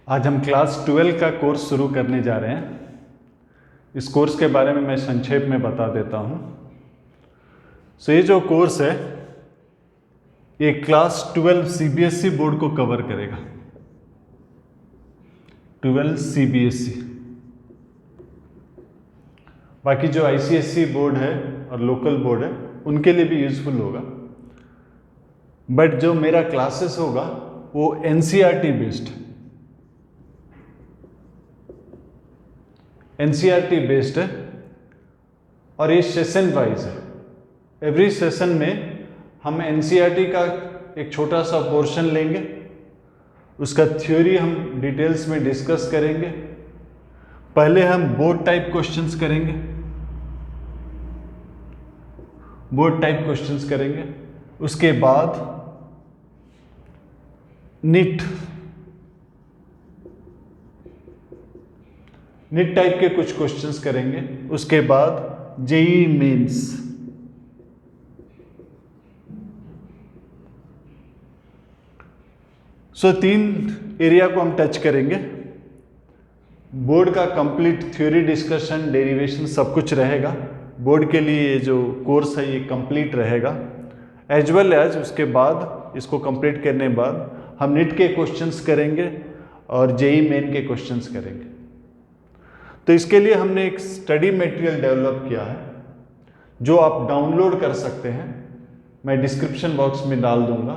आज हम क्लास 12 का कोर्स शुरू करने जा रहे हैं। इस कोर्स के बारे में मैं संक्षेप में बता देता हूँ। ये जो कोर्स है ये क्लास 12 सीबीएसई बोर्ड को कवर करेगा। 12 सीबीएसई, बाकी जो आईसीएसई बोर्ड है और लोकल बोर्ड है उनके लिए भी यूजफुल होगा। बट जो मेरा क्लासेस होगा वो एनसीईआरटी बेस्ड है। एनसीईआरटी बेस्ड है और ये सेशन वाइज है। एवरी सेशन में हम एनसीईआरटी का एक छोटा सा पोर्शन लेंगे, उसका थ्योरी हम डिटेल्स में डिस्कस करेंगे। पहले हम बोर्ड टाइप क्वेश्चंस करेंगे, उसके बाद नीट टाइप के कुछ क्वेश्चंस करेंगे, उसके बाद जेईई मेंस, तीन एरिया को हम टच करेंगे। बोर्ड का कंप्लीट थ्योरी डिस्कशन, डेरिवेशन सब कुछ रहेगा। बोर्ड के लिए ये जो कोर्स है ये कंप्लीट रहेगा। एज वेल एज उसके बाद इसको कंप्लीट करने के बाद हम नीट के क्वेश्चंस करेंगे और जेईई मेन के क्वेश्चंस करेंगे। तो इसके लिए हमने एक स्टडी मटेरियल डेवलप किया है जो आप डाउनलोड कर सकते हैं। मैं डिस्क्रिप्शन बॉक्स में डाल दूंगा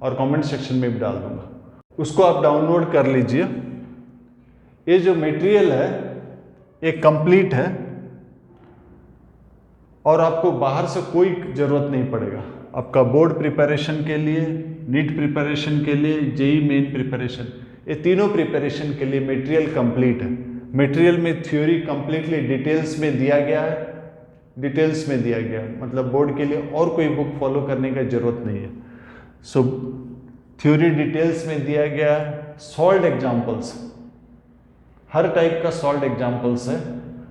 और कमेंट सेक्शन में भी डाल दूंगा, उसको आप डाउनलोड कर लीजिए। ये जो मटेरियल है ये कंप्लीट है और आपको बाहर से कोई ज़रूरत नहीं पड़ेगा। आपका बोर्ड प्रिपरेशन के लिए, नीट प्रिपरेशन के लिए, जेईई मेन प्रिपरेशन, ये तीनों प्रिपरेशन के लिए मटेरियल कंप्लीट है। मटेरियल में थ्योरी कंप्लीटली डिटेल्स में दिया गया है, मतलब बोर्ड के लिए और कोई बुक फॉलो करने की ज़रूरत नहीं है। थ्योरी डिटेल्स में दिया गया है। सॉल्व एग्जाम्पल्स, हर टाइप का सॉल्व एग्जाम्पल्स है,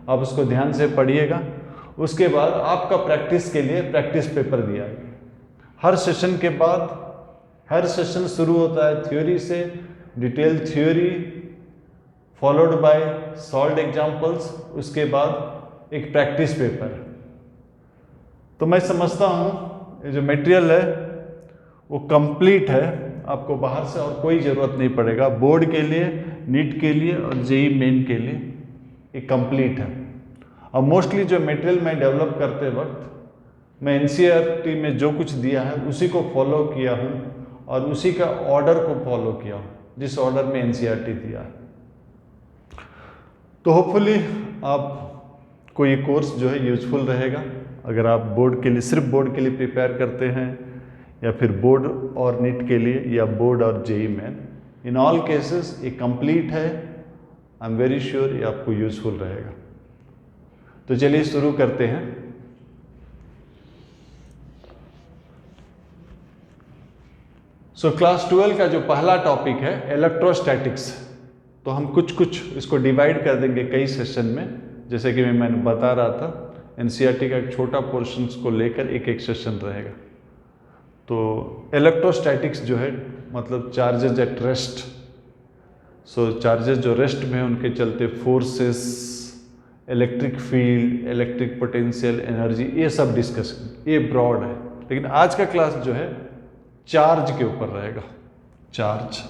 आप उसको ध्यान से पढ़िएगा। उसके बाद आपका प्रैक्टिस के लिए प्रैक्टिस पेपर दिया है। हर सेशन के बाद, हर सेशन शुरू होता है थ्योरी से, detail theory followed by solve examples, उसके बाद एक प्रैक्टिस पेपर। तो मैं समझता हूँ ये जो मटेरियल है वो कंप्लीट है, आपको बाहर से और कोई ज़रूरत नहीं पड़ेगा। बोर्ड के लिए, नीट के लिए और जेईई मेन के लिए ये कंप्लीट है। और मोस्टली जो मटेरियल मैं डेवलप करते वक्त मैं एनसीईआरटी में जो कुछ दिया है उसी को फॉलो किया हूँ और उसी का ऑर्डर को फॉलो किया हूँ जिस ऑर्डर में एनसीईआरटी दिया है। तो होपफुली आपको ये कोर्स जो है यूजफुल रहेगा। अगर आप बोर्ड के लिए, सिर्फ बोर्ड के लिए प्रिपेयर करते हैं या फिर बोर्ड और नीट के लिए या बोर्ड और JEE main, in all cases ये कंप्लीट है। आई एम वेरी श्योर ये आपको यूजफुल रहेगा। तो चलिए शुरू करते हैं। क्लास 12 का जो पहला टॉपिक है इलेक्ट्रोस्टैटिक्स, तो हम कुछ इसको डिवाइड कर देंगे कई सेशन में। जैसे कि मैंने बता रहा था, एनसीईआरटी का एक छोटा पोर्शंस को लेकर एक एक सेशन रहेगा। तो इलेक्ट्रोस्टैटिक्स जो है मतलब चार्जेज एट रेस्ट। चार्जेस जो रेस्ट में उनके चलते forces, electric field, electric potential, energy, ये सब डिस्कस, ये ब्रॉड है। लेकिन आज का क्लास जो है चार्ज के ऊपर रहेगा। चार्ज,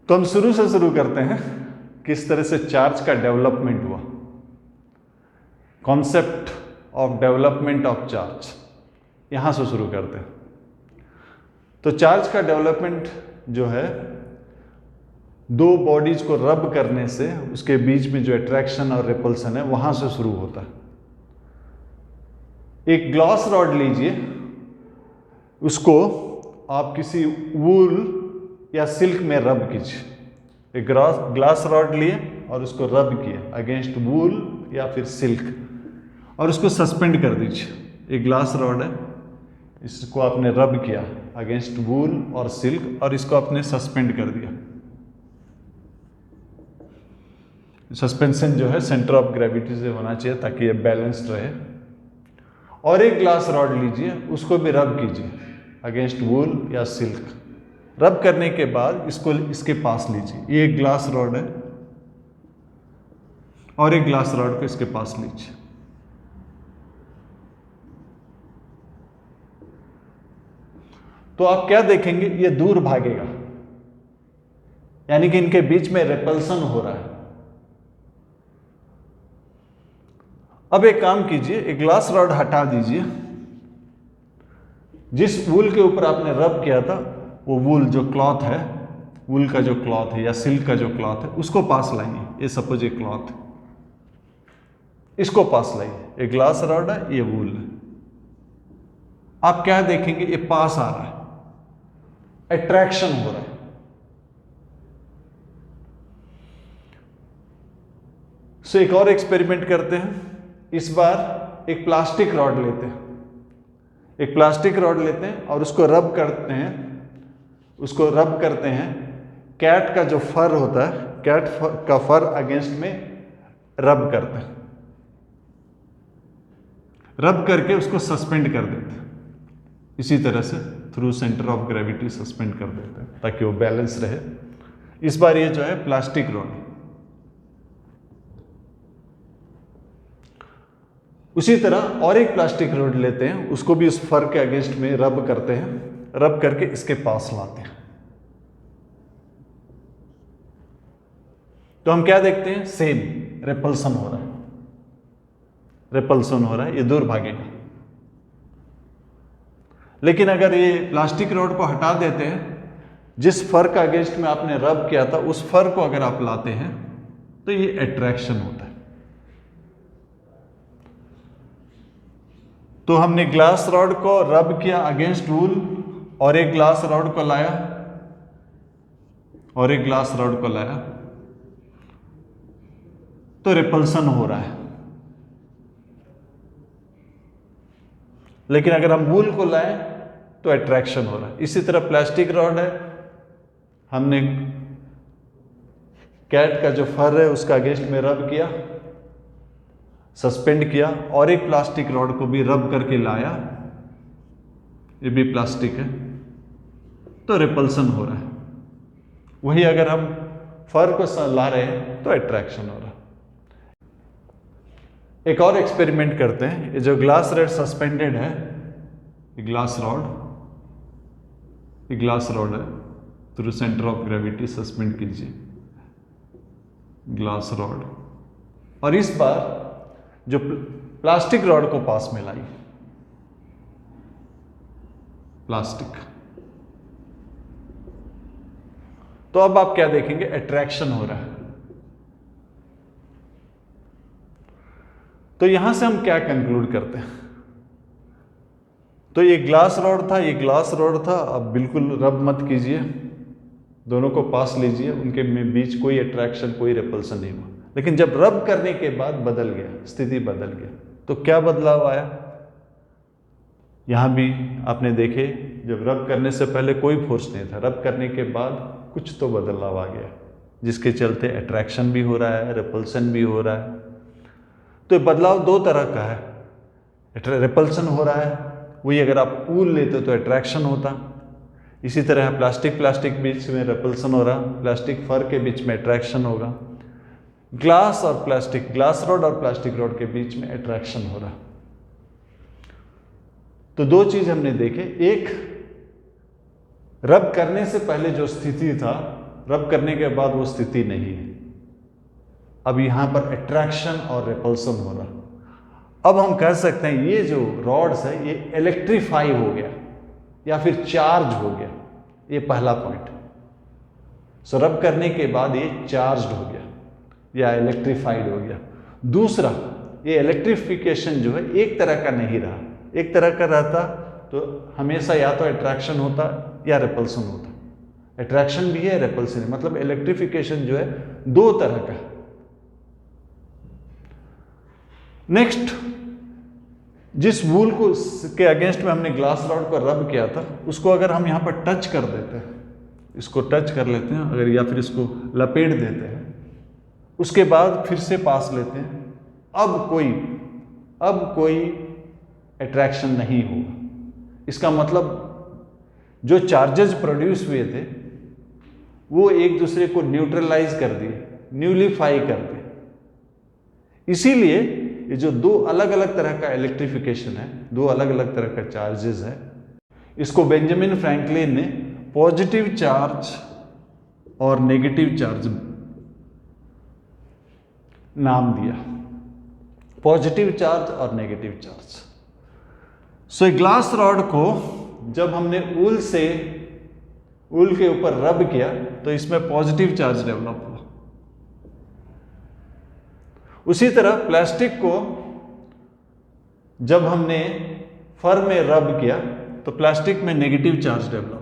तो हम शुरू से शुरू करते हैं, किस तरह से चार्ज का डेवलपमेंट हुआ। Concept of development of charge, यहां से शुरू करते हैं। तो चार्ज का डेवलपमेंट जो है दो बॉडीज को रब करने से उसके बीच में जो अट्रैक्शन और रिपल्सन है वहां से शुरू होता है। एक ग्लास रॉड लीजिए, उसको आप किसी वूल या सिल्क में रब कीजिए। एक ग्लास रॉड लिए और उसको रब किए अगेंस्ट वूल या फिर सिल्क और उसको सस्पेंड कर दीजिए। एक ग्लास रॉड है, इसको आपने रब किया अगेंस्ट वूल और सिल्क और इसको आपने सस्पेंड कर दिया। सस्पेंशन जो है सेंटर ऑफ ग्रेविटी से होना चाहिए ताकि ये बैलेंस्ड रहे। और एक ग्लास रॉड लीजिए, उसको भी रब कीजिए अगेंस्ट वूल या सिल्क। रब करने के बाद इसको इसके पास लीजिए, ये एक ग्लास रॉड है और एक ग्लास रॉड को इसके पास लीजिए। तो आप क्या देखेंगे, ये दूर भागेगा, यानी कि इनके बीच में रिपल्सन हो रहा है। अब एक काम कीजिए, एक ग्लास रॉड हटा दीजिए, जिस वूल के ऊपर आपने रब किया था वो वूल जो क्लॉथ है, वूल का जो क्लॉथ है या सिल्क का जो क्लॉथ है, उसको पास लाइए। ये सपोज एक क्लॉथ है, इसको पास लाइए। एक ग्लास रॉड है, ये वूल है। आप क्या देखेंगे, ये पास आ रहा है, अट्रैक्शन हो रहा है। सो एक और एक्सपेरिमेंट करते हैं। इस बार एक प्लास्टिक रॉड लेते हैं, एक प्लास्टिक रॉड लेते हैं और उसको रब करते हैं, उसको रब करते हैं। कैट का जो फर होता है, कैट का फर अगेंस्ट में रब करते हैं, रब करके उसको सस्पेंड कर देते हैं। इसी तरह से through centre of gravity suspend कर देते हैं ताकि वो बैलेंस रहे। इस बार ये जो है प्लास्टिक रॉड, उसी तरह और एक प्लास्टिक रॉड लेते हैं, उसको भी उस फर के अगेंस्ट में रब करते हैं, रब करके इसके पास लाते हैं। तो हम क्या देखते हैं, सेम रिपल्सन हो रहा है, रिपल्सन हो रहा है, ये दूर भागेगा। लेकिन अगर ये प्लास्टिक रॉड को हटा देते हैं, जिस फर का अगेंस्ट में आपने रब किया था उस फर को अगर आप लाते हैं तो ये अट्रैक्शन होता है। तो हमने ग्लास रॉड को रब किया अगेंस्ट वूल और एक ग्लास रॉड को लाया और एक ग्लास रॉड को लाया, तो रिपल्सन हो रहा है। लेकिन अगर हम वूल को लाएं तो अट्रैक्शन हो रहा है। इसी तरह प्लास्टिक रॉड है, हमने कैट का जो फर है उसका अगेंस्ट में रब किया, सस्पेंड किया और एक प्लास्टिक रॉड को भी रब करके लाया, ये भी प्लास्टिक है, तो रिपल्सन हो रहा है। वही अगर हम फर को ला रहे हैं तो अट्रैक्शन हो रहा है। एक और एक्सपेरिमेंट करते हैं। ये जो ग्लास रॉड सस्पेंडेड है, ये ग्लास रॉड है, through centre of gravity suspend कीजिए ग्लास रॉड, और इस बार जो प्लास्टिक रॉड को पास में लाई, प्लास्टिक, तो अब आप क्या देखेंगे, अट्रैक्शन हो रहा है। तो यहां से हम क्या कंक्लूड करते हैं, तो ये ग्लास रॉड था, ये ग्लास रॉड था। अब बिल्कुल रब मत कीजिए, दोनों को पास लीजिए, उनके बीच कोई अट्रैक्शन कोई रिपल्सन नहीं हुआ। लेकिन जब रब करने के बाद बदल गया, स्थिति बदल गया, तो क्या बदलाव आया, यहां भी आपने देखे, जब रब करने से पहले कोई फोर्स नहीं था, रब करने के बाद कुछ तो बदलाव आ गया, जिसके चलते अट्रैक्शन भी हो रहा है, रिपल्सन भी हो रहा है। तो बदलाव दो तरह का है, रिपल्सन हो रहा है, वही अगर आप वूल लेते तो अट्रैक्शन होता। इसी तरह प्लास्टिक बीच में रिपल्सन हो रहा, प्लास्टिक फर के बीच में अट्रैक्शन होगा। ग्लास और प्लास्टिक, ग्लास रॉड और प्लास्टिक रॉड के बीच में अट्रैक्शन हो रहा। तो दो चीज हमने देखे, एक रब करने से पहले जो स्थिति था, रब करने के बाद वो स्थिति नहीं है। अब यहां पर अट्रैक्शन और रिपल्सन हो रहा। अब हम कह सकते हैं ये जो रॉड्स है ये इलेक्ट्रीफाई हो गया या फिर चार्ज हो गया, ये पहला पॉइंट। सो रब करने के बाद ये चार्ज्ड हो गया या इलेक्ट्रीफाइड हो गया। दूसरा, ये इलेक्ट्रिफिकेशन जो है एक तरह का नहीं रहा, एक तरह का रहता तो हमेशा या तो अट्रैक्शन होता या रिपल्सन होता। अट्रैक्शन भी है, रिपल्सन है, मतलब इलेक्ट्रिफिकेशन जो है दो तरह का है। नेक्स्ट, जिस वूल को के अगेंस्ट में हमने ग्लास रॉड को रब किया था, उसको अगर हम यहाँ पर टच कर देते हैं, इसको टच कर लेते हैं अगर, या फिर इसको लपेट देते हैं, उसके बाद फिर से पास लेते हैं, अब कोई अट्रैक्शन नहीं होगा। इसका मतलब जो चार्जेस प्रोड्यूस हुए थे वो एक दूसरे को न्यूट्रलाइज कर दिए, न्यूलिफाई कर दिए। इसीलिए ये जो दो अलग अलग तरह का इलेक्ट्रिफिकेशन है, दो अलग अलग तरह का चार्जेस है, इसको बेंजामिन फ्रैंकलिन ने पॉजिटिव चार्ज और नेगेटिव चार्ज नाम दिया। पॉजिटिव चार्ज और नेगेटिव चार्ज। सो ग्लास रॉड को जब हमने ऊल के ऊपर रब किया तो इसमें पॉजिटिव चार्ज डेवलप हुआ। उसी तरह प्लास्टिक को जब हमने फर में रब किया तो प्लास्टिक में नेगेटिव चार्ज डेवलप हुआ।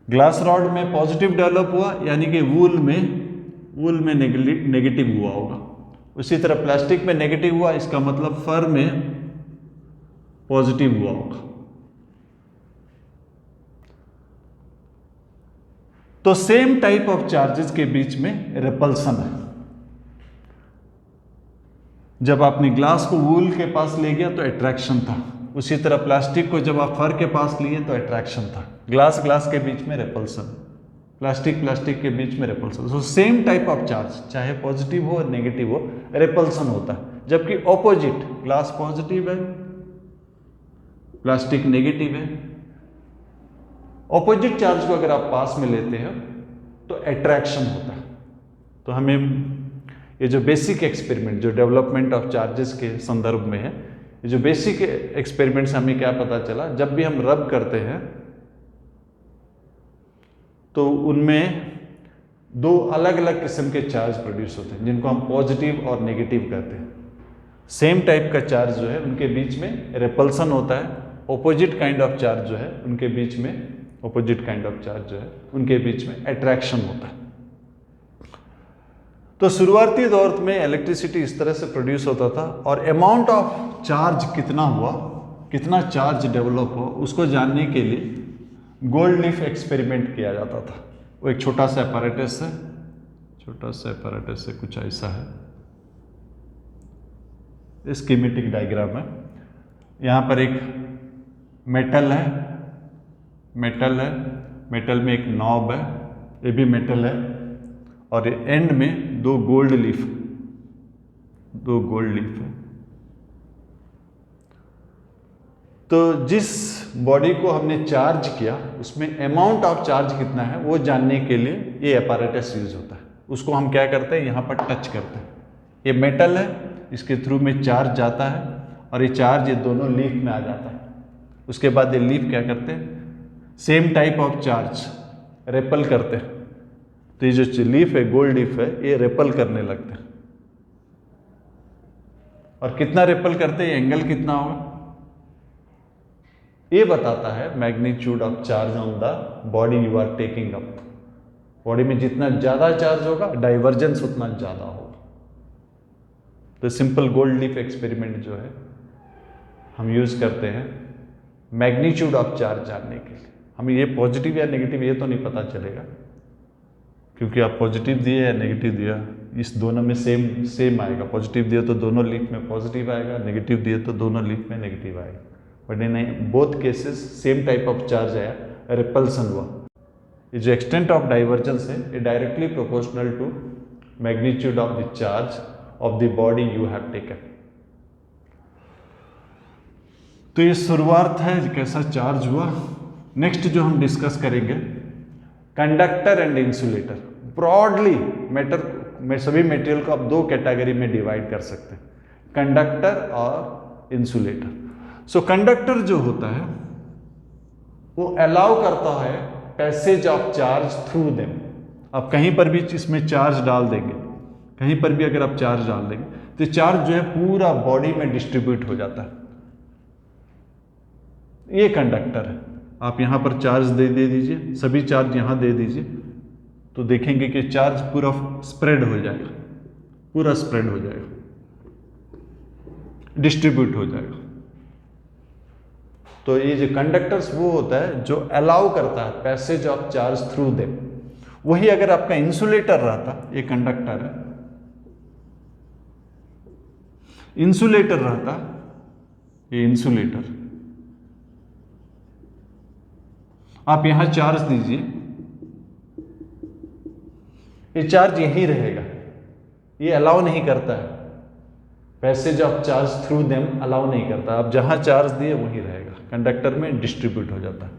ग्लास रॉड में पॉजिटिव डेवलप हुआ, यानी कि वूल में नेगेटिव हुआ होगा। उसी तरह प्लास्टिक में नेगेटिव हुआ, इसका मतलब फर में पॉजिटिव हुआ होगा। तो सेम टाइप ऑफ चार्जेस के बीच में रिपल्सन है। जब आपने ग्लास को वूल के पास ले गया तो अट्रैक्शन था, उसी तरह प्लास्टिक को जब आप फर के पास लिए तो अट्रैक्शन था। ग्लास के बीच में रिपल्सन, प्लास्टिक के बीच में repulsion. So same type of charge, चाहे पॉजिटिव हो नेगेटिव हो, रिपल्सन होता है। जबकि ऑपोजिट, ग्लास पॉजिटिव है, प्लास्टिक नेगेटिव है, ऑपोजिट चार्ज को अगर आप पास में लेते हो तो अट्रैक्शन होता है। तो हमें ये जो बेसिक एक्सपेरिमेंट, जो डेवलपमेंट ऑफ चार्जेस के संदर्भ में है, ये जो बेसिक एक्सपेरिमेंट से हमें क्या पता चला, जब भी हम रब करते हैं तो उनमें दो अलग अलग किस्म के चार्ज प्रोड्यूस होते हैं, जिनको हम पॉजिटिव और नेगेटिव कहते हैं। सेम टाइप का चार्ज जो है उनके बीच में रिपल्सन होता है, ऑपोजिट काइंड ऑफ चार्ज जो है उनके बीच में अट्रैक्शन होता है। तो शुरुआती दौर में इलेक्ट्रिसिटी इस तरह से प्रोड्यूस होता था, और अमाउंट ऑफ चार्ज कितना हुआ, कितना चार्ज डेवलप हुआ, उसको जानने के लिए गोल्ड लीफ एक्सपेरिमेंट किया जाता था। वो एक छोटा सा apparatus है, कुछ ऐसा है, स्कीमेटिक डायग्राम है। यहाँ पर एक मेटल में एक नॉब है, ये भी मेटल है, और एंड में दो गोल्ड लीफ है। तो जिस बॉडी को हमने चार्ज किया उसमें अमाउंट ऑफ चार्ज कितना है वो जानने के लिए ये apparatus यूज होता है। उसको हम क्या करते हैं, यहाँ पर टच करते हैं। ये मेटल है, इसके थ्रू में चार्ज जाता है, और ये चार्ज ये दोनों लीफ में आ जाता है। उसके बाद ये लीफ क्या करते हैं, same type of charge REPL करते हैं। तो ये जो लीफ है, गोल्ड लीफ है, ये रेपल करने लगते हैं। और कितना रेपल करते हैं, एंगल कितना होगा, ये बताता है magnitude of charge on the body you are taking up. Body में जितना ज्यादा चार्ज होगा, डाइवर्जेंस उतना ज्यादा होगा। तो सिंपल गोल्ड लीफ एक्सपेरिमेंट जो है हम यूज करते हैं मैग्नीट्यूड ऑफ चार्ज जानने के लिए। हमें ये पॉजिटिव या नेगेटिव ये तो नहीं पता चलेगा, क्योंकि आप पॉजिटिव दिए या नेगेटिव दिया, इस दोनों में सेम आएगा। पॉजिटिव दिया तो दोनों लीफ में पॉजिटिव आएगा, नेगेटिव दिए तो दोनों लीफ में नेगेटिव आएगा। But in both cases same type of charge आया, रिपल्सन हुआ। ये जो एक्सटेंट ऑफ डाइवर्जेंस है, ये directly proportional to magnitude of the charge of the body you have taken. तो ये शुरुआत है कैसा चार्ज हुआ। नेक्स्ट जो हम डिस्कस करेंगे, conductor and insulator. Broadly matter में सभी मटेरियल को आप दो कैटेगरी में डिवाइड कर सकते हैं, कंडक्टर और इंसुलेटर। सो कंडक्टर जो होता है वो अलाउ करता है passage of charge through them. आप कहीं पर भी इसमें चार्ज डाल देंगे, कहीं पर भी अगर आप चार्ज डाल देंगे तो चार्ज जो है पूरा बॉडी में डिस्ट्रीब्यूट हो जाता है। ये कंडक्टर है। आप यहाँ पर चार्ज दे दीजिए, सभी चार्ज यहाँ दे दीजिए, तो देखेंगे कि चार्ज पूरा स्प्रेड हो जाएगा, पूरा स्प्रेड हो जाएगा, डिस्ट्रीब्यूट हो जाएगा। तो ये जो कंडक्टर्स वो होता है जो अलाउ करता है passage of charge through them. वही अगर आपका इंसुलेटर रहता, ये कंडक्टर है, इंसुलेटर रहता ये इंसुलेटर, आप यहां चार्ज दीजिए, ये चार्ज यहीं रहेगा, ये अलाउ नहीं करता है, passage of charge through them allow नहीं करता, आप जहां चार्ज दिए वहीं रहेगा, कंडक्टर में डिस्ट्रीब्यूट हो जाता है।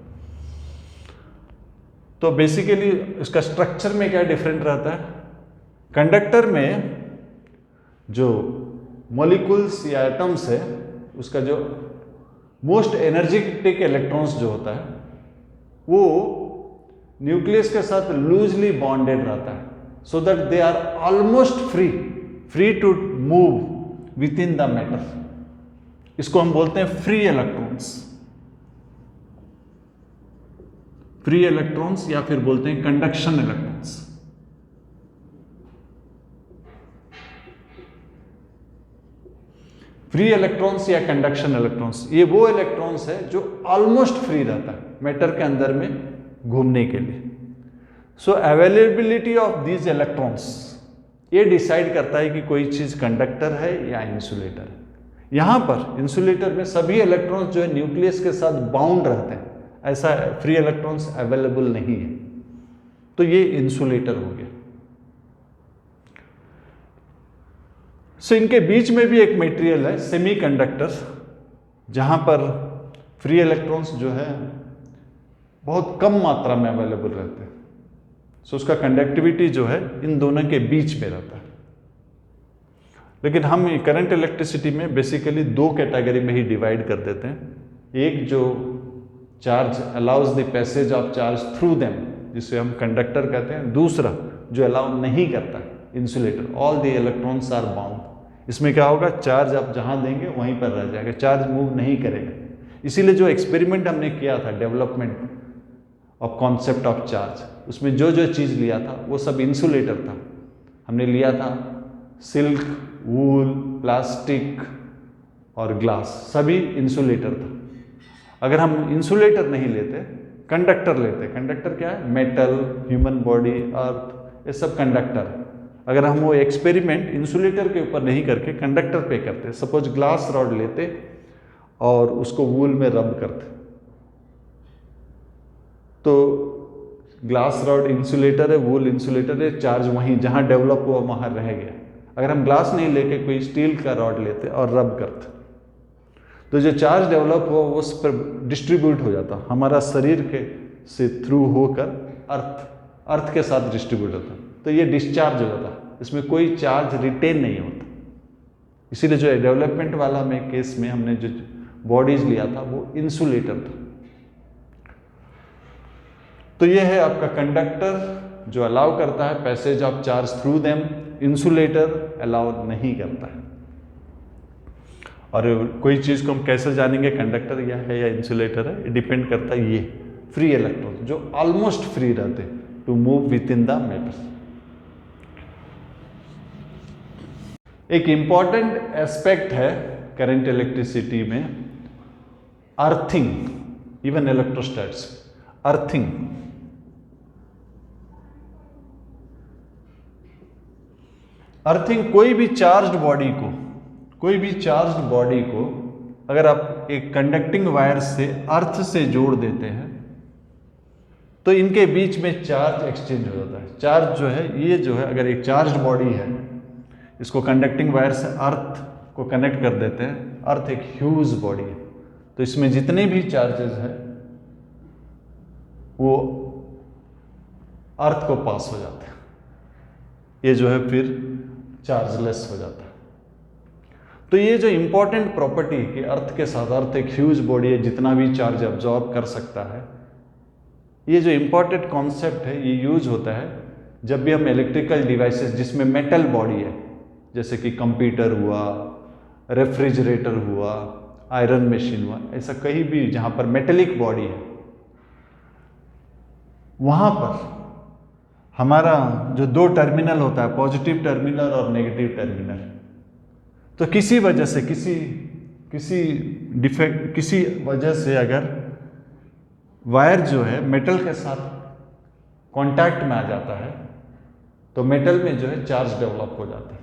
तो बेसिकली इसका स्ट्रक्चर में क्या डिफरेंट रहता है, कंडक्टर में जो मॉलिक्यूल्स या एटम्स है उसका जो मोस्ट एनर्जेटिक इलेक्ट्रॉन्स जो होता है वो न्यूक्लियस के साथ लूजली बॉन्डेड रहता है, so that they are almost free to move within the matter. इसको हम बोलते हैं फ्री इलेक्ट्रॉन्स, फ्री इलेक्ट्रॉन्स या फिर बोलते हैं कंडक्शन इलेक्ट्रॉन्स। फ्री इलेक्ट्रॉन्स या कंडक्शन इलेक्ट्रॉन्स, ये वो इलेक्ट्रॉन्स है जो ऑलमोस्ट फ्री रहता है मैटर के अंदर में घूमने के लिए। सो अवेलेबिलिटी ऑफ दीज इलेक्ट्रॉन्स ये डिसाइड करता है कि कोई चीज कंडक्टर है या इंसुलेटर है। यहां पर इंसुलेटर में सभी इलेक्ट्रॉन्स जो है न्यूक्लियस के साथ बाउंड रहते हैं, ऐसा फ्री इलेक्ट्रॉन्स अवेलेबल नहीं है, तो ये इंसुलेटर हो गया। सो इनके बीच में भी एक मटेरियल है सेमीकंडक्टर, जहां पर फ्री इलेक्ट्रॉन्स जो है बहुत कम मात्रा में अवेलेबल रहते हैं। सो उसका कंडक्टिविटी जो है इन दोनों के बीच में रहता है। लेकिन हम करंट इलेक्ट्रिसिटी में बेसिकली दो कैटेगरी में ही डिवाइड कर देते हैं, एक जो charge allows the passage of charge through them जिसे हम कंडक्टर कहते हैं, दूसरा जो अलाउ नहीं करता insulator, all the electrons are bound. इसमें क्या होगा, चार्ज आप जहां देंगे वहीं पर रह जाएगा, चार्ज मूव नहीं करेगा। इसीलिए जो एक्सपेरिमेंट हमने किया था development of concept of charge, उसमें जो जो चीज़ लिया था वो सब इंसुलेटर था। हमने लिया था सिल्क, वूल, प्लास्टिक और ग्लास, सभी इंसुलेटर था। अगर हम इंसुलेटर नहीं लेते, कंडक्टर लेते, कंडक्टर क्या है, मेटल, ह्यूमन बॉडी, अर्थ, ये सब कंडक्टर। अगर हम वो एक्सपेरिमेंट इंसुलेटर के ऊपर नहीं करके कंडक्टर पे करते, सपोज ग्लास रॉड लेते और उसको वूल में रब करते, तो ग्लास रॉड इंसुलेटर है, वूल इंसुलेटर है, चार्ज वहीं जहां डेवलप हुआ वहां रह गया। अगर हम ग्लास नहीं लेके कोई स्टील का रॉड लेते और रब करते, तो जो चार्ज डेवलप हुआ वो उस पर डिस्ट्रीब्यूट हो जाता, हमारा शरीर के से थ्रू होकर अर्थ के साथ डिस्ट्रीब्यूट होता, तो ये डिस्चार्ज हो जाता, इसमें कोई चार्ज रिटेन नहीं होता। इसीलिए जो डेवलपमेंट वाला में केस में हमने जो बॉडीज लिया था वो इंसुलेटर था। तो ये है आपका कंडक्टर जो अलाउ करता है passage of charge through them, insulator allow नहीं करता है। और कोई चीज़ को हम कैसे जानेंगे कंडक्टर या है या इंसुलेटर है, डिपेंड करता है ये फ्री इलेक्ट्रॉन जो ऑलमोस्ट फ्री रहते to move within the matter. एक इंपॉर्टेंट एस्पेक्ट है करंट इलेक्ट्रिसिटी में earthing, even electrostatics, earthing. Earthing कोई भी चार्ज्ड बॉडी को अगर आप एक कंडक्टिंग वायर से अर्थ से जोड़ देते हैं तो इनके बीच में चार्ज एक्सचेंज हो जाता है। चार्ज जो है ये जो है, अगर एक चार्ज्ड बॉडी है, इसको कंडक्टिंग वायर से अर्थ को कनेक्ट कर देते हैं, अर्थ एक ह्यूज बॉडी है, तो इसमें जितने भी चार्जेस हैं वो अर्थ को पास हो जाते हैं, ये जो है फिर चार्जलेस हो जाता है। तो ये जो इंपॉर्टेंट प्रॉपर्टी कि अर्थ के साथ, अर्थ एक ह्यूज बॉडी है, जितना भी चार्ज एब्जॉर्ब कर सकता है, ये जो इंपॉर्टेंट कॉन्सेप्ट है ये यूज होता है जब भी हम इलेक्ट्रिकल डिवाइसेस जिसमें मेटल बॉडी है, जैसे कि कंप्यूटर हुआ, रेफ्रिजरेटर हुआ, आयरन मशीन हुआ, ऐसा कहीं भी जहां पर मेटेलिक बॉडी है, वहां पर हमारा जो दो टर्मिनल होता है, पॉजिटिव टर्मिनल और नेगेटिव टर्मिनल, तो किसी वजह से किसी वजह से अगर वायर जो है मेटल के साथ कांटेक्ट में आ जाता है तो मेटल में जो है चार्ज डेवलप हो जाता है।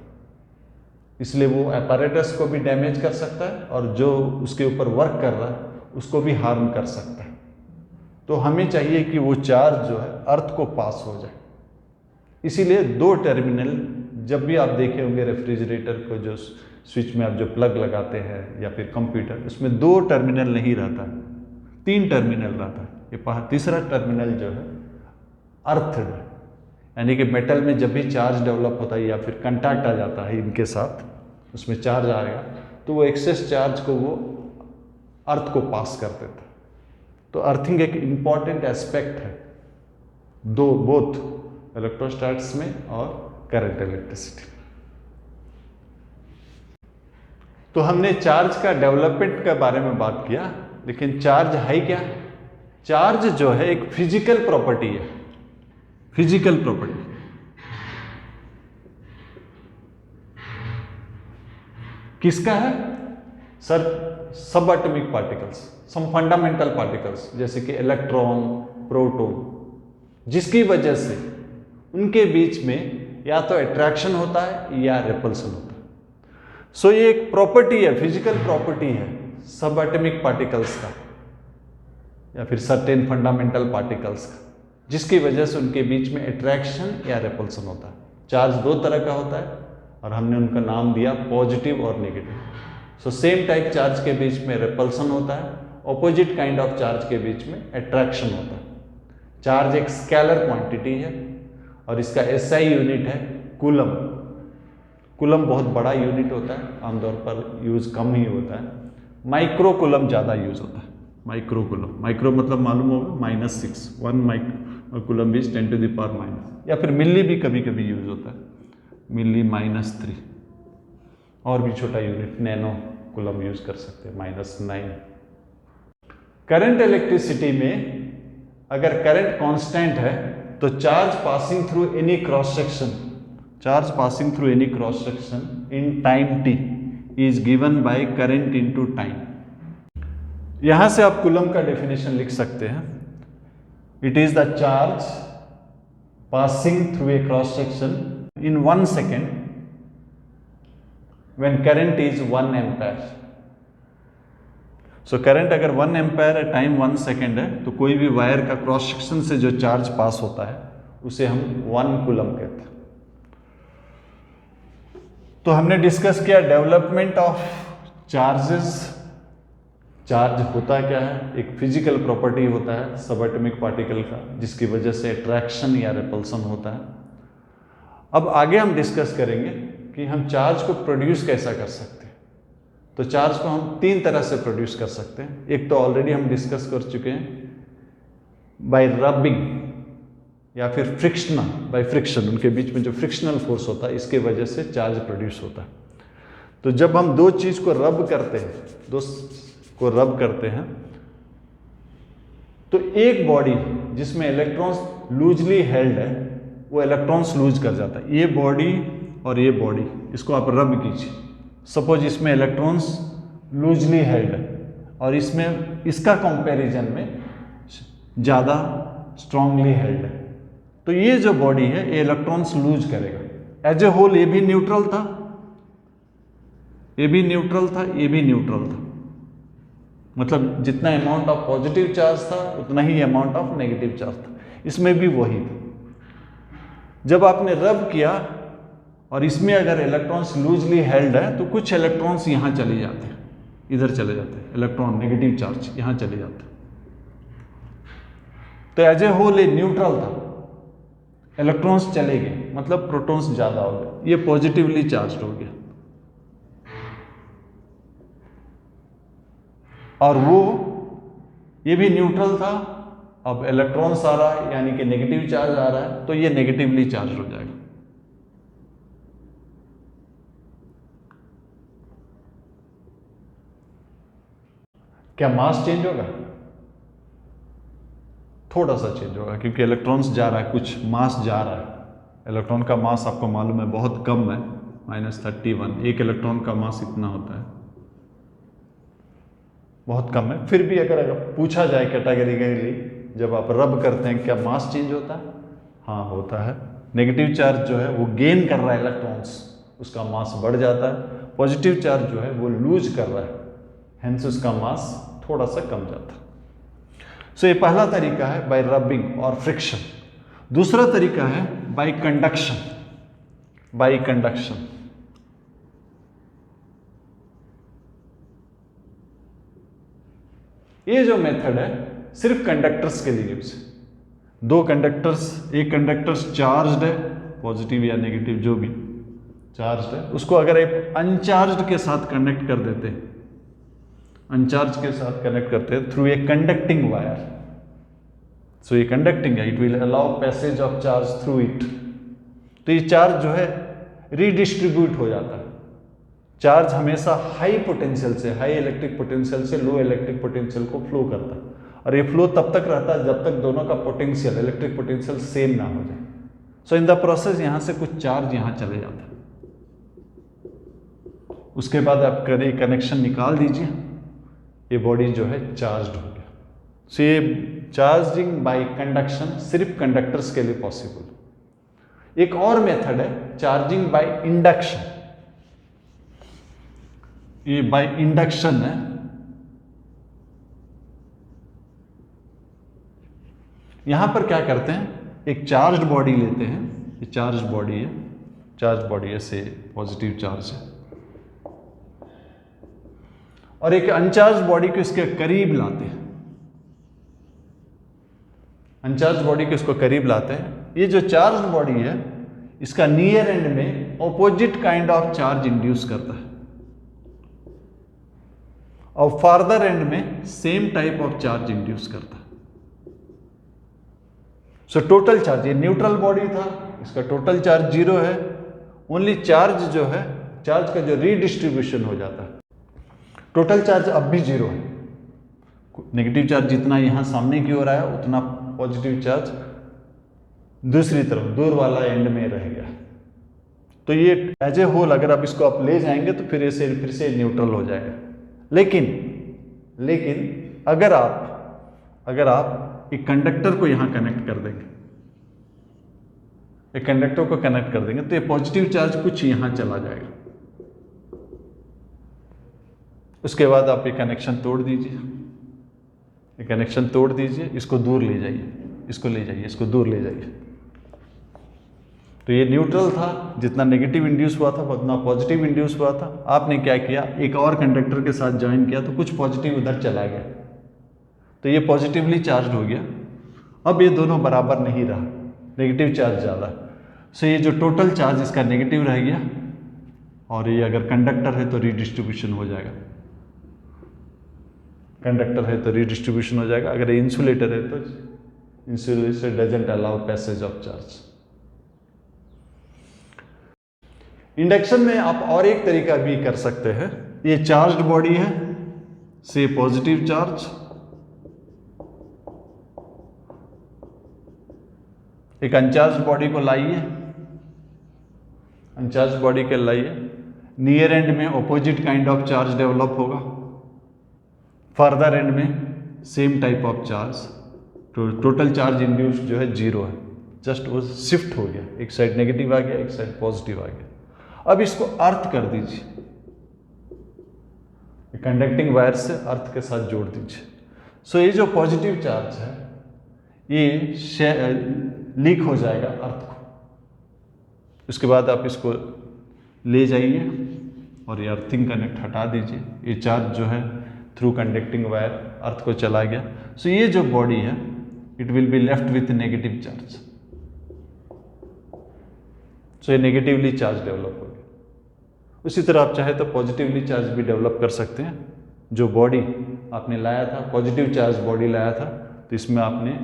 इसलिए वो apparatus को भी डैमेज कर सकता है और जो उसके ऊपर वर्क कर रहा है उसको भी हार्म कर सकता है। तो हमें चाहिए कि वो चार्ज जो है अर्थ को पास हो जाए। इसीलिए दो टर्मिनल, जब भी आप देखे होंगे रेफ्रिजरेटर को जो स्विच में आप जो प्लग लगाते हैं या फिर कंप्यूटर, उसमें दो टर्मिनल नहीं रहता है, 3 टर्मिनल रहता है। ये तीसरा टर्मिनल जो है अर्थ है, यानी कि मेटल में जब भी चार्ज डेवलप होता है या फिर कंटैक्ट आ जाता है इनके साथ, उसमें चार्ज आ गया तो वो एक्सेस चार्ज को वो अर्थ को पास कर देता है। तो अर्थिंग एक इम्पॉर्टेंट एस्पेक्ट है बोथ इलेक्ट्रोस्टैट्स में और करंट इलेक्ट्रिसिटी। तो हमने चार्ज का डेवलपमेंट के बारे में बात किया, लेकिन चार्ज है क्या? चार्ज जो है एक फिजिकल प्रॉपर्टी है। फिजिकल प्रॉपर्टी किसका है सर? सब atomic particles, some fundamental particles जैसे कि इलेक्ट्रॉन, प्रोटॉन, जिसकी वजह से उनके बीच में या तो अट्रैक्शन होता है या रिपल्सन होता है। सो ये एक प्रॉपर्टी है, फिजिकल प्रॉपर्टी है सब एटॉमिक पार्टिकल्स का या फिर सर्टेन फंडामेंटल पार्टिकल्स का, जिसकी वजह से उनके बीच में अट्रैक्शन या रिपल्सन होता है। चार्ज दो तरह का होता है और हमने उनका नाम दिया पॉजिटिव और negative. So same type charge के बीच में रिपल्सन होता है, ऑपोजिट काइंड ऑफ चार्ज के बीच में अट्रैक्शन होता है। चार्ज एक स्केलर क्वांटिटी है और इसका एसआई यूनिट है कूलम। कूलम बहुत बड़ा यूनिट होता है, आमतौर पर यूज कम ही होता है। माइक्रो कूलम ज़्यादा यूज होता है। माइक्रो कूलम, माइक्रो मतलब मालूम होगा -6, 1 माइक्रो कूलम इज 10⁻⁻⁻, या फिर मिली भी कभी कभी यूज होता है, मिली -3, और भी छोटा यूनिट नैनो कूलम यूज कर सकते हैं, -9। करंट इलेक्ट्रिसिटी में अगर करंट कांस्टेंट है तो charge passing through any cross section in time t is given by current into time. यहां से आप कूलम का डेफिनेशन लिख सकते हैं। It is the charge passing through a cross section in 1 second when current is 1 ampere। So current अगर 1 empire है, time 1 second है, तो कोई भी वायर का क्रॉस सेक्शन से जो चार्ज पास होता है उसे हम 1 कूलम कहते हैं। तो हमने डिस्कस किया डेवलपमेंट ऑफ चार्जेस। चार्ज होता क्या है? एक फिजिकल प्रॉपर्टी होता है सब एटॉमिक पार्टिकल का, जिसकी वजह से अट्रैक्शन या रिपल्सन होता है। अब आगे हम डिस्कस करेंगे कि हम चार्ज को प्रोड्यूस कैसा कर सकते हैं। तो चार्ज को हम 3 तरह से प्रोड्यूस कर सकते हैं। एक तो ऑलरेडी हम डिस्कस कर चुके हैं, बाय रबिंग या फिर फ्रिक्शनल, बाय फ्रिक्शन, उनके बीच में जो फ्रिक्शनल फोर्स होता है इसके वजह से चार्ज प्रोड्यूस होता है। तो जब हम दो चीज को रब करते हैं, तो एक बॉडी जिसमें इलेक्ट्रॉन्स लूजली हेल्ड है वो इलेक्ट्रॉन्स लूज कर जाता है। ये बॉडी और ये बॉडी, इसको आप रब कीजिए। सपोज इसमें इलेक्ट्रॉन्स लूजली हेल्ड है और इसमें इसका कंपैरिजन में ज़्यादा स्ट्रांगली हेल्ड है, तो ये जो बॉडी है ये इलेक्ट्रॉन्स लूज करेगा। एज ए होल ये भी न्यूट्रल था, ये भी न्यूट्रल था, ये भी न्यूट्रल था। मतलब जितना अमाउंट ऑफ पॉजिटिव चार्ज था उतना ही अमाउंट ऑफ नेगेटिव चार्ज था, इसमें भी वही था। जब आपने रब किया और इसमें अगर इलेक्ट्रॉन्स लूजली हेल्ड है तो कुछ इलेक्ट्रॉन्स यहाँ चले जाते हैं, इधर चले जाते हैं, इलेक्ट्रॉन नेगेटिव चार्ज यहाँ चले जाते हैं। तो एज ए होल ये न्यूट्रल था, इलेक्ट्रॉन्स चले गए, मतलब प्रोटॉन्स ज़्यादा हो गए, ये पॉजिटिवली चार्ज हो गया। और वो ये भी न्यूट्रल था, अब इलेक्ट्रॉन्स आ रहा है यानी कि नेगेटिव चार्ज आ रहा है, तो ये नेगेटिवली चार्ज हो जाएगा। क्या मास चेंज होगा? थोड़ा सा चेंज होगा, क्योंकि इलेक्ट्रॉन्स जा रहा है, कुछ मास जा रहा है। इलेक्ट्रॉन का मास आपको मालूम है बहुत कम है, -31। एक इलेक्ट्रॉन का मास इतना होता है, बहुत कम है। फिर भी अगर पूछा जाए कैटेगरिकली, जब आप रब करते हैं क्या मास चेंज होता है? हाँ होता है। नेगेटिव चार्ज जो है वो गेन कर रहा है इलेक्ट्रॉन्स, उसका मास बढ़ जाता है, पॉजिटिव चार्ज जो है वो लूज कर रहा है, हेंस उसका मास थोड़ा सा कम जाता है। सो ये पहला तरीका है बाय रबिंग और फ्रिक्शन। दूसरा तरीका है बाय कंडक्शन। बाय कंडक्शन ये जो मेथड है सिर्फ कंडक्टर्स के लिए यूज है। दो कंडक्टर्स, एक कंडक्टर्स चार्ज्ड है, पॉजिटिव या नेगेटिव जो भी चार्ज्ड है, उसको अगर एक अनचार्ज्ड के साथ कनेक्ट कर देते हैं, अनचार्ज के साथ कनेक्ट करते हैं थ्रू ए कंडक्टिंग वायर, सो ये कंडक्टिंग है, it will allow passage of charge through it. तो ये चार्ज जो है रीडिस्ट्रीब्यूट हो जाता है। चार्ज हमेशा हाई पोटेंशियल से, हाई इलेक्ट्रिक पोटेंशियल से लो इलेक्ट्रिक पोटेंशियल को फ्लो करता है, और ये फ्लो तब तक रहता है जब तक दोनों का पोटेंशियल, इलेक्ट्रिक पोटेंशियल सेम ना हो जाए। सो इन द प्रोसेस यहां से कुछ चार्ज यहां चले जाता है। उसके बाद आप कनेक्शन निकाल दीजिए, ये बॉडी जो है चार्ज्ड हो गया। सो ये चार्जिंग बाय कंडक्शन सिर्फ कंडक्टर्स के लिए पॉसिबल। एक और मेथड है चार्जिंग बाय इंडक्शन। ये बाय इंडक्शन है। यहां पर क्या करते हैं, एक चार्ज्ड बॉडी लेते हैं, ये चार्ज बॉडी है, चार्ज बॉडी है से पॉजिटिव चार्ज है, और एक अनचार्ज बॉडी को इसके करीब लाते हैं, अनचार्ज बॉडी को इसको करीब लाते हैं। ये जो चार्ज बॉडी है इसका नियर एंड में opposite kind of charge induce करता है, और फार्दर एंड में same type of charge induce करता है। सो टोटल चार्ज, ये न्यूट्रल बॉडी था, इसका टोटल चार्ज 0 है, ओनली चार्ज जो है, चार्ज का जो रीडिस्ट्रीब्यूशन हो जाता है, टोटल चार्ज अब भी 0 है। नेगेटिव चार्ज जितना यहां सामने की ओर आया उतना पॉजिटिव चार्ज दूसरी तरफ दूर वाला एंड में रह गया। तो ये एज ए होल अगर आप इसको आप ले जाएंगे तो फिर से न्यूट्रल हो जाएगा। लेकिन अगर आप एक कंडक्टर को यहां कनेक्ट कर देंगे, एक कंडक्टर को कनेक्ट कर देंगे तो ये पॉजिटिव चार्ज कुछ यहां चला जाएगा। उसके बाद आप ये कनेक्शन तोड़ दीजिए, ये कनेक्शन तोड़ दीजिए, इसको दूर ले जाइए, इसको ले जाइए, इसको दूर ले जाइए। तो ये न्यूट्रल था, जितना नेगेटिव इंड्यूस हुआ था उतना पॉजिटिव इंड्यूस हुआ था। आपने क्या किया, एक और कंडक्टर के साथ ज्वाइन किया तो कुछ पॉजिटिव उधर चला गया, तो ये पॉजिटिवली चार्ज हो गया। अब ये दोनों बराबर नहीं रहा, नेगेटिव चार्ज ज़्यादा, सो ये जो टोटल चार्ज इसका नेगेटिव रह गया, और ये अगर कंडक्टर है तो रीडिस्ट्रीब्यूशन हो जाएगा, कंडक्टर है तो रीडिस्ट्रीब्यूशन हो जाएगा। अगर इंसुलेटर है तो insulator doesn't allow passage of charge. Induction में आप और एक तरीका भी कर सकते हैं। ये चार्ज्ड बॉडी है, से पॉजिटिव चार्ज, एक अनचार्ज बॉडी को लाइए, अनचार्ज बॉडी के लाइए, नियर एंड में opposite kind of charge develop होगा, फर्दर एंड में सेम टाइप ऑफ चार्ज, तो टोटल चार्ज इंड्यूस जो है 0 है, जस्ट वो शिफ्ट हो गया, एक साइड नेगेटिव आ गया, एक साइड पॉजिटिव आ गया। अब इसको अर्थ कर दीजिए, कंडक्टिंग वायर से अर्थ के साथ जोड़ दीजिए। सो ये जो पॉजिटिव चार्ज है ये लीक हो जाएगा अर्थ को। उसके बाद आप इसको ले जाइए और ये अर्थिंग कनेक्ट हटा दीजिए। ये चार्ज जो है थ्रू कंडक्टिंग वायर अर्थ को चला गया। सो ये जो बॉडी है it will be left with negative charge. So ये नेगेटिवली चार्ज डेवलप हो गया। उसी तरह आप चाहे तो पॉजिटिवली चार्ज भी डेवलप कर सकते हैं। जो बॉडी आपने लाया था, पॉजिटिव चार्ज बॉडी लाया था, तो इसमें आपने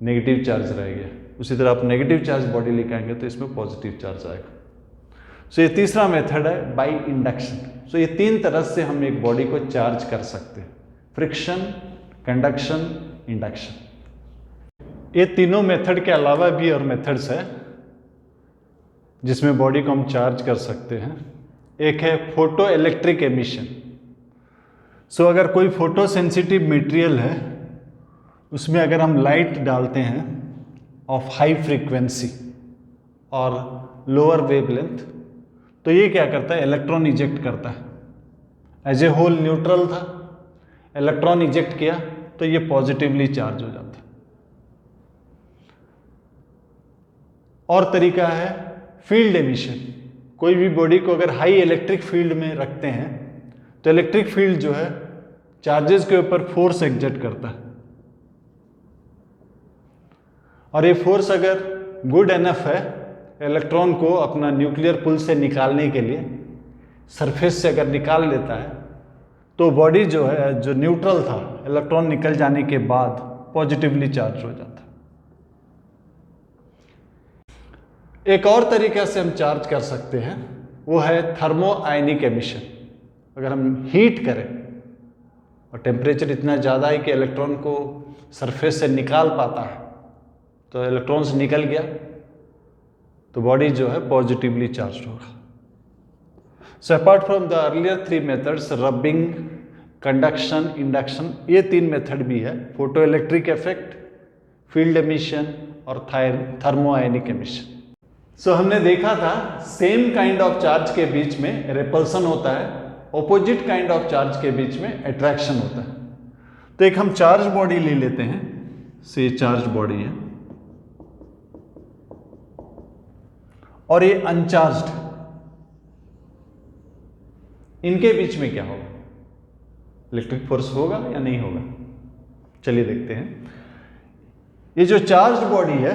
नेगेटिव चार्ज रह गया। उसी तरह आप नेगेटिव चार्ज बॉडी लेके आएंगे तो इसमें पॉजिटिव चार्ज आएगा। सो ये तीसरा मेथड है बाय इंडक्शन। सो ये 3 तरह से हम एक बॉडी को चार्ज कर सकते हैं, फ्रिक्शन, कंडक्शन, इंडक्शन। ये तीनों मेथड के अलावा भी और मेथड्स है जिसमें बॉडी को हम चार्ज कर सकते हैं। एक है फोटो इलेक्ट्रिक एमिशन। सो अगर कोई फोटो सेंसिटिव मटेरियल है उसमें अगर हम लाइट डालते हैं ऑफ हाई फ्रीक्वेंसी और लोअर वेवलेंथ तो ये क्या करता है, इलेक्ट्रॉन इजेक्ट करता है। एज ए होल न्यूट्रल था, इलेक्ट्रॉन इजेक्ट किया तो ये पॉजिटिवली चार्ज हो जाता है। और तरीका है फील्ड एमिशन। कोई भी बॉडी को अगर हाई इलेक्ट्रिक फील्ड में रखते हैं तो इलेक्ट्रिक फील्ड जो है चार्जेस के ऊपर फोर्स एक्सर्ट करता है, और ये फोर्स अगर गुड एनफ है इलेक्ट्रॉन को अपना न्यूक्लियर पुल से निकालने के लिए, सरफेस से अगर निकाल लेता है तो बॉडी जो है, जो न्यूट्रल था, इलेक्ट्रॉन निकल जाने के बाद पॉजिटिवली चार्ज हो जाता है। एक और तरीका से हम चार्ज कर सकते हैं, वो है थर्मो आयनिक एमिशन। अगर हम हीट करें और टेम्परेचर इतना ज़्यादा है कि इलेक्ट्रॉन को सरफेस से निकाल पाता है, तो इलेक्ट्रॉन्स निकल गया तो बॉडी जो है पॉजिटिवली चार्ज होगा। So apart from the earlier 3 methods, rubbing, conduction, induction, ये 3 मेथड भी है, photo electric effect, field emission और थर्मो आयनिक एमिशन। सो हमने देखा था सेम काइंड ऑफ चार्ज के बीच में रिपल्सन होता है, ऑपोजिट काइंड ऑफ चार्ज के बीच में अट्रैक्शन होता है। तो एक हम चार्ज बॉडी ले लेते हैं, से चार्ज बॉडी है और ये अनचार्ज्ड, इनके बीच में क्या होगा, इलेक्ट्रिक फोर्स होगा या नहीं होगा? चलिए देखते हैं। ये जो चार्ज बॉडी है,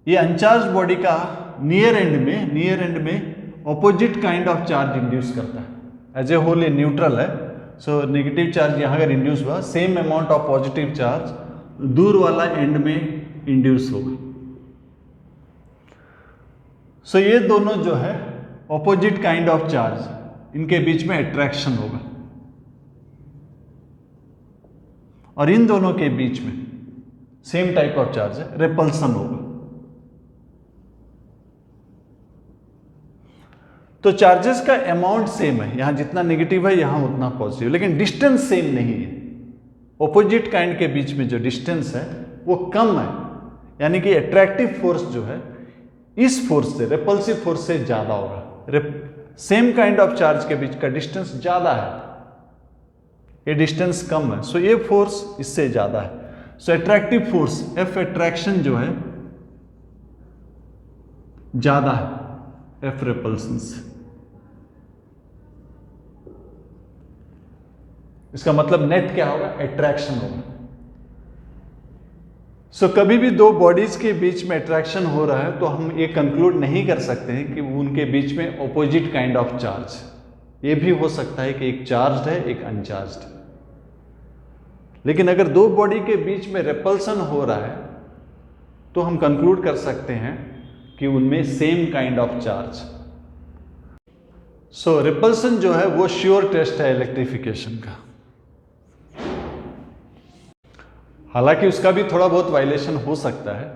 ये अनचार्ज बॉडी का नियर एंड में opposite kind of charge induce करता है। एज ए होल ये न्यूट्रल है, सो नेगेटिव चार्ज यहाँ अगर इंड्यूस हुआ, same amount of positive charge दूर वाला एंड में इंड्यूस होगा। सो ये दोनों जो है ऑपोजिट काइंड ऑफ चार्ज, इनके बीच में अट्रैक्शन होगा, और इन दोनों के बीच में सेम टाइप ऑफ चार्ज है, रिपल्सन होगा। तो चार्जेस का अमाउंट सेम है, यहां जितना नेगेटिव है यहां उतना पॉजिटिव, लेकिन डिस्टेंस सेम नहीं है। ऑपोजिट काइंड के बीच में जो डिस्टेंस है वो कम है, यानी कि अट्रैक्टिव फोर्स जो है इस फोर्स से, रिपल्सिव फोर्स से ज्यादा होगा। सेम काइंड ऑफ चार्ज के बीच का डिस्टेंस ज्यादा है, ये डिस्टेंस कम है, सो ये फोर्स इससे ज्यादा है। सो अट्रैक्टिव फोर्स एफ अट्रैक्शन जो है ज्यादा है एफ रिपल्सन से। इसका मतलब नेट क्या होगा, अट्रैक्शन होगा। सो कभी भी दो बॉडीज के बीच में अट्रैक्शन हो रहा है तो हम ये कंक्लूड नहीं कर सकते हैं कि उनके बीच में ऑपोजिट काइंड ऑफ चार्ज। ये भी हो सकता है कि एक चार्ज्ड है, एक अनचार्ज्ड। लेकिन अगर दो बॉडी के बीच में रिपल्सन हो रहा है तो हम कंक्लूड कर सकते हैं कि उनमें same kind of charge. So repulsion जो है वो श्योर टेस्ट है इलेक्ट्रिफिकेशन का। हालांकि उसका भी थोड़ा बहुत वायलेशन हो सकता है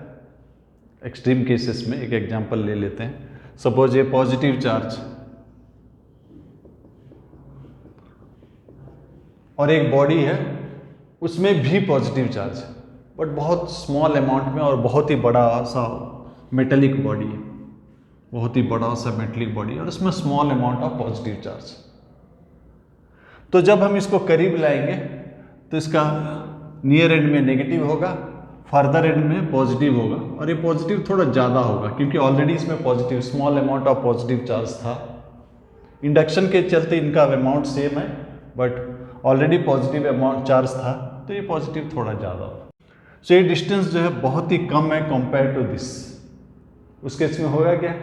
एक्सट्रीम केसेस में। एक एग्जांपल ले लेते हैं, सपोज ये पॉजिटिव चार्ज और एक बॉडी है उसमें भी पॉजिटिव चार्ज है, बट बहुत स्मॉल अमाउंट में और बहुत ही बड़ा सा मेटेलिक बॉडी है, बहुत ही बड़ा सा मेटेलिक बॉडी और उसमें small amount of positive charge. तो जब हम इसको करीब लाएंगे तो इसका नियर एंड में नेगेटिव होगा, फर्दर एंड में पॉजिटिव होगा, और ये पॉजिटिव थोड़ा ज़्यादा होगा क्योंकि ऑलरेडी इसमें positive small amount of positive charge था। इंडक्शन के चलते इनका अमाउंट सेम है, but already positive amount charge था तो ये पॉजिटिव थोड़ा ज़्यादा होगा। सो ये डिस्टेंस जो है बहुत ही कम है कंपेयर टू दिस। उस केस में होगा क्या,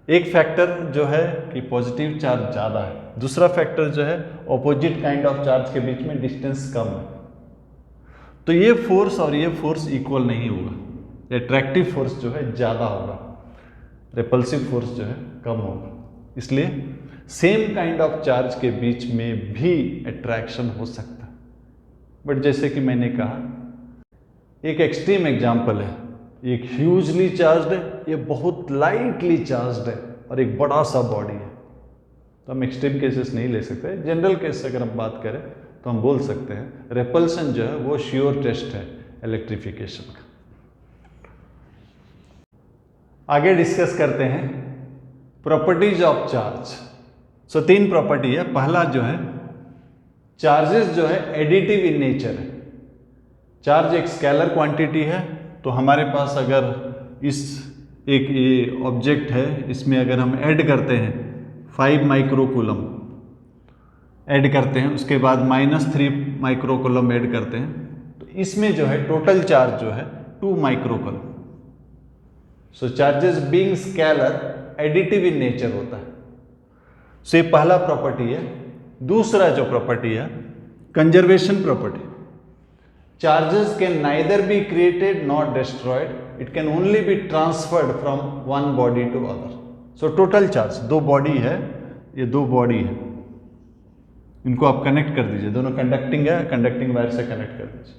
एक फैक्टर जो है कि पॉजिटिव चार्ज ज़्यादा है, दूसरा फैक्टर जो है ऑपोजिट काइंड ऑफ चार्ज के बीच में डिस्टेंस कम है, तो ये फोर्स और ये फोर्स इक्वल नहीं होगा। अट्रैक्टिव फोर्स जो है ज़्यादा होगा, रिपल्सिव फोर्स जो है कम होगा। इसलिए सेम काइंड ऑफ चार्ज के बीच में भी अट्रैक्शन हो सकता है, बट जैसे कि मैंने कहा एक एक्सट्रीम एग्जाम्पल है, एक ह्यूजली चार्ज्ड है, ये बहुत लाइटली चार्ज्ड है और एक बड़ा सा बॉडी है, तो हम एक्सट्रीम केसेस नहीं ले सकते। जनरल केस अगर हम बात करें तो हम बोल सकते हैं रिपल्सन जो है वो श्योर टेस्ट है इलेक्ट्रिफिकेशन का। आगे डिस्कस करते हैं properties of charge. So 3 property है। पहला जो है चार्जेस जो है एडिटिव इन नेचर है। चार्ज एक स्केलर क्वांटिटी है, तो हमारे पास अगर इस एक ये ऑब्जेक्ट है, इसमें अगर हम ऐड करते हैं 5 माइक्रोकूलम ऐड करते हैं, उसके बाद -3 माइक्रोकूलम ऐड करते हैं, तो इसमें जो है टोटल चार्ज जो है 2 microcoulomb. So charges being scalar additive in nature होता है। सो ये पहला प्रॉपर्टी है। दूसरा जो प्रॉपर्टी है conservation property. Charges can neither be created not destroyed, it can only be transferred from one body to other. So total charge 2 body है, ये 2 बॉडी है, इनको आप कनेक्ट कर दीजिए, दोनों कंडक्टिंग है, कंडक्टिंग वायर से कनेक्ट कर दीजिए।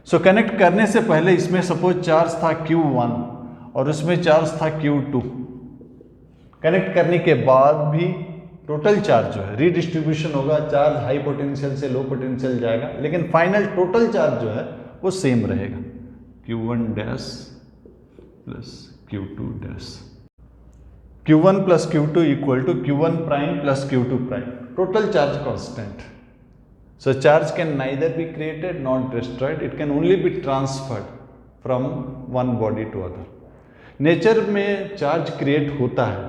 सो कनेक्ट करने से पहले इसमें सपोज चार्ज था Q1 और उसमें चार्ज था Q2। कनेक्ट करने के बाद भी टोटल चार्ज जो है रीडिस्ट्रीब्यूशन होगा, चार्ज हाई पोटेंशियल से लो पोटेंशियल जाएगा, लेकिन फाइनल टोटल चार्ज जो है वो सेम रहेगा, Q1 dash plus Q2 dash. Q1 plus Q2 equal to Q1 prime plus Q2 prime, total charge constant. So charge can neither be created not destroyed, it can only be transferred from one body to other. Nature में charge create होता है,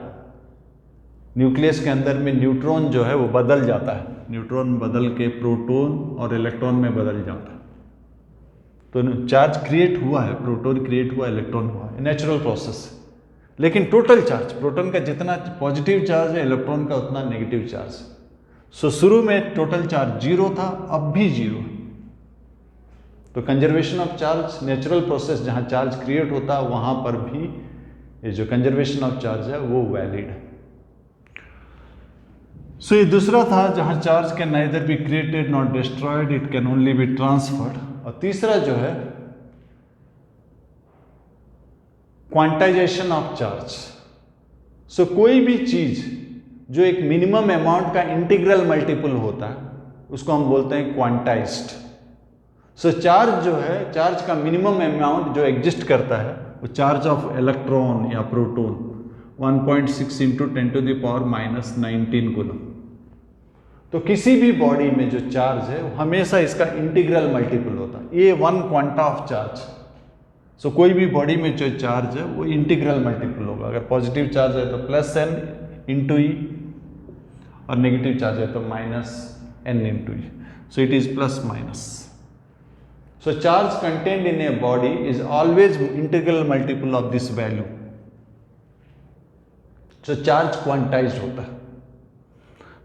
nucleus के अंदर में neutron जो है वो बदल जाता है, न्यूट्रॉन बदल के प्रोटॉन और इलेक्ट्रॉन में बदल जाता है, तो चार्ज क्रिएट हुआ है, प्रोटॉन क्रिएट हुआ, इलेक्ट्रॉन हुआ है, नेचुरल प्रोसेस। लेकिन टोटल चार्ज, प्रोटॉन का जितना पॉजिटिव चार्ज है, इलेक्ट्रॉन का उतना नेगेटिव चार्ज। सो शुरू में टोटल चार्ज 0 था, अब भी 0 है। तो conservation of charge natural process, जहां चार्ज क्रिएट होता है वहां पर भी ये जो कंजर्वेशन ऑफ चार्ज है वो वैलिड है। सो ये दूसरा था जहां charge can neither be created not destroyed, it can only be transferred. और तीसरा जो है क्वांटाइजेशन ऑफ चार्ज। सो कोई भी चीज जो एक मिनिमम अमाउंट का इंटीग्रल मल्टीपल होता है उसको हम बोलते हैं क्वांटाइज्ड। सो चार्ज जो है, चार्ज का मिनिमम अमाउंट जो एग्जिस्ट करता है वो चार्ज ऑफ इलेक्ट्रॉन या प्रोटॉन 1.6 इंटू 10⁻⁻19 कूलम। तो किसी भी बॉडी में जो चार्ज है वो हमेशा इसका इंटीग्रल मल्टीपल होता है, ये 1 क्वांटा ऑफ चार्ज। सो कोई भी बॉडी में जो चार्ज है वो इंटीग्रल मल्टीपल होगा। अगर पॉजिटिव चार्ज है तो +n इंटू ई, और नेगेटिव चार्ज है तो -n into E. So it is plus minus. So charge contained in a body is always integral multiple of this value. So charge quantized होता है।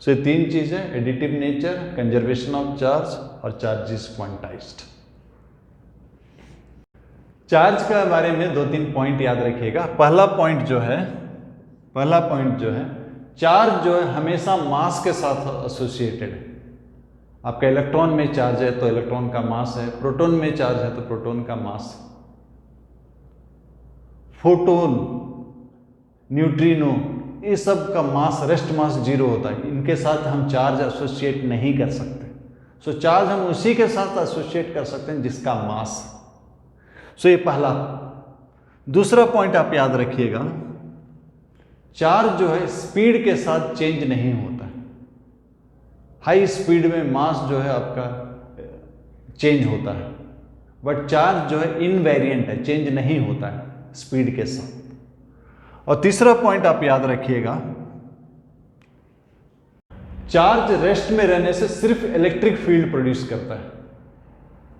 सो ये 3 चीजें, additive nature, conservation of charge और charge is quantized. Charge के बारे में 2-3 point याद रखिएगा। पहला पॉइंट जो है चार्ज जो है हमेशा मास के साथ एसोसिएटेड है। आपका इलेक्ट्रॉन में चार्ज है तो इलेक्ट्रॉन का मास है, प्रोटॉन में चार्ज है तो प्रोटॉन का मास। फोटोन, न्यूट्रिनो, ये सब का मास, रेस्ट मास 0 होता है, इनके साथ हम चार्ज एसोसिएट नहीं कर सकते। सो चार्ज हम उसी के साथ एसोसिएट कर सकते हैं जिसका मास। सो ये पहला। दूसरा पॉइंट आप याद रखिएगा, चार्ज जो है स्पीड के साथ चेंज नहीं होता है। हाई स्पीड में मास जो है आपका चेंज होता है, बट चार्ज जो है इनवेरिएंट है, चेंज नहीं होता है स्पीड के साथ। और तीसरा पॉइंट आप याद रखिएगा, चार्ज रेस्ट में रहने से सिर्फ इलेक्ट्रिक फील्ड प्रोड्यूस करता है।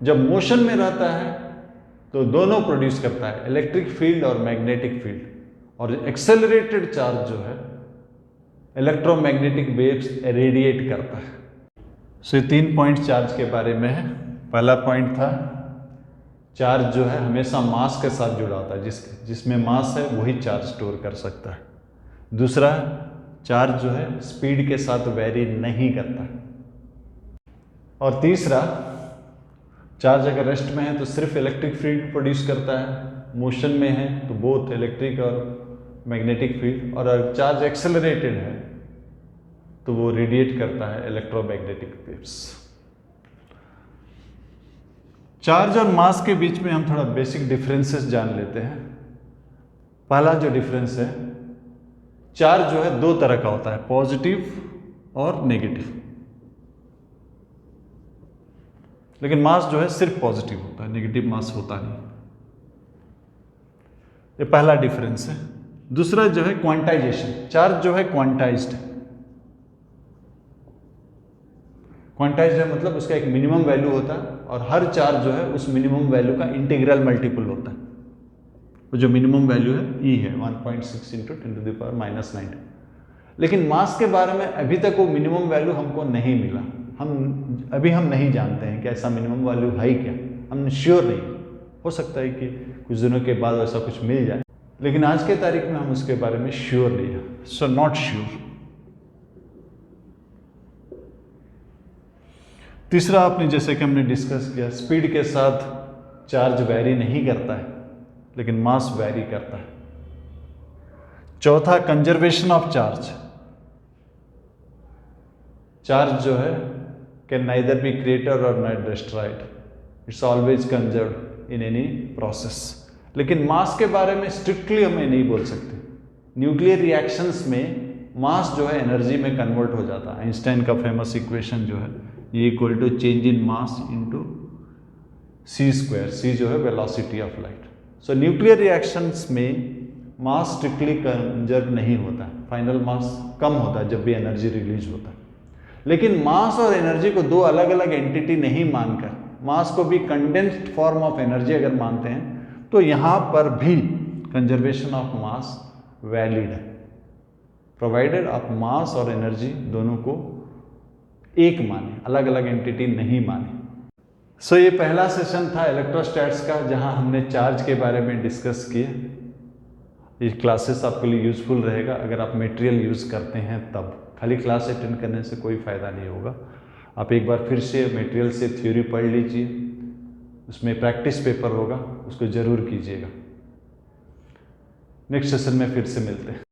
जब मोशन में रहता है तो दोनों प्रोड्यूस करता है, इलेक्ट्रिक फील्ड और मैग्नेटिक फील्ड। और एक्सेलरेटेड चार्ज जो है इलेक्ट्रोमैग्नेटिक वेव्स रेडिएट करता है। सो ये 3 पॉइंट चार्ज के बारे में है। पहला पॉइंट था चार्ज जो है हमेशा मास के साथ जुड़ा होता है, जिसमें मास है वही चार्ज स्टोर कर सकता है। दूसरा, चार्ज जो है स्पीड के साथ वेरी नहीं करता है। और तीसरा, चार्ज अगर रेस्ट में है तो सिर्फ इलेक्ट्रिक फील्ड प्रोड्यूस करता है, मोशन में है तो बोथ इलेक्ट्रिक और मैग्नेटिक फील्ड। और अगर चार्ज एक्सेलरेटेड है तो वो रेडिएट करता है इलेक्ट्रोमैग्नेटिक वेव्स। चार्ज और मास के बीच में हम थोड़ा बेसिक डिफरेंसेस जान लेते हैं। पहला जो डिफरेंस है, चार्ज जो है दो तरह का होता है, पॉजिटिव और नेगेटिव, लेकिन मास जो है सिर्फ पॉजिटिव होता है, नेगेटिव मास होता नहीं। ये पहला डिफरेंस है। दूसरा जो है क्वांटाइजेशन, चार्ज जो है क्वांटाइज्ड है। क्वांटाइज्ड है मतलब उसका एक मिनिमम वैल्यू होता है और हर चार्ज जो है उस मिनिमम वैल्यू का इंटीग्रल मल्टीपल होता है। वो जो मिनिमम वैल्यू है E है 1.6 इंटू 10⁻⁹। लेकिन मास के बारे में अभी तक वो मिनिमम वैल्यू हमको नहीं मिला। हम नहीं जानते हैं कि ऐसा मिनिमम वैल्यू है क्या, हम श्योर नहीं। हो सकता है कि कुछ दिनों के बाद ऐसा कुछ मिल जाए, लेकिन आज के तारीख में हम उसके बारे में श्योर नहीं है। So not sure. तीसरा, आपने जैसे कि हमने डिस्कस किया, स्पीड के साथ चार्ज वैरी नहीं करता है, लेकिन मास वैरी करता है। चौथा, कंजर्वेशन ऑफ चार्ज। चार्ज जो है कैन नाइदर बी क्रिएटेड और not destroyed, it's always conserve in any process. लेकिन मास के बारे में स्ट्रिक्टली हमें नहीं बोल सकते। न्यूक्लियर रिएक्शंस में मास जो है एनर्जी में कन्वर्ट हो जाता है। आइंस्टाइन का फेमस इक्वेशन जो है ये equal to change in mass into c², c जो है velocity of light. So nuclear reactions में मास स्ट्रिक्टली कंजर्व नहीं होता है, फाइनल मास कम होता है जब भी एनर्जी रिलीज होता है। लेकिन मास और एनर्जी को दो अलग अलग एंटिटी नहीं मानकर, मास को भी कंडेंस्ड फॉर्म ऑफ एनर्जी अगर मानते हैं, तो यहाँ पर भी कंजर्वेशन ऑफ मास वैलिड है, प्रोवाइडेड आप मास और एनर्जी दोनों को एक माने, अलग अलग एंटिटी नहीं माने। सो ये पहला सेशन था इलेक्ट्रोस्टैट्स का, जहां हमने चार्ज के बारे में डिस्कस किए। ये क्लासेस आपके लिए यूजफुल रहेगा अगर आप मटेरियल यूज़ करते हैं तब। खाली क्लास अटेंड करने से कोई फ़ायदा नहीं होगा। आप एक बार फिर से मटेरियल से थ्योरी पढ़ लीजिए, उसमें प्रैक्टिस पेपर होगा, उसको ज़रूर कीजिएगा। नेक्स्ट सेशन में फिर से मिलते हैं।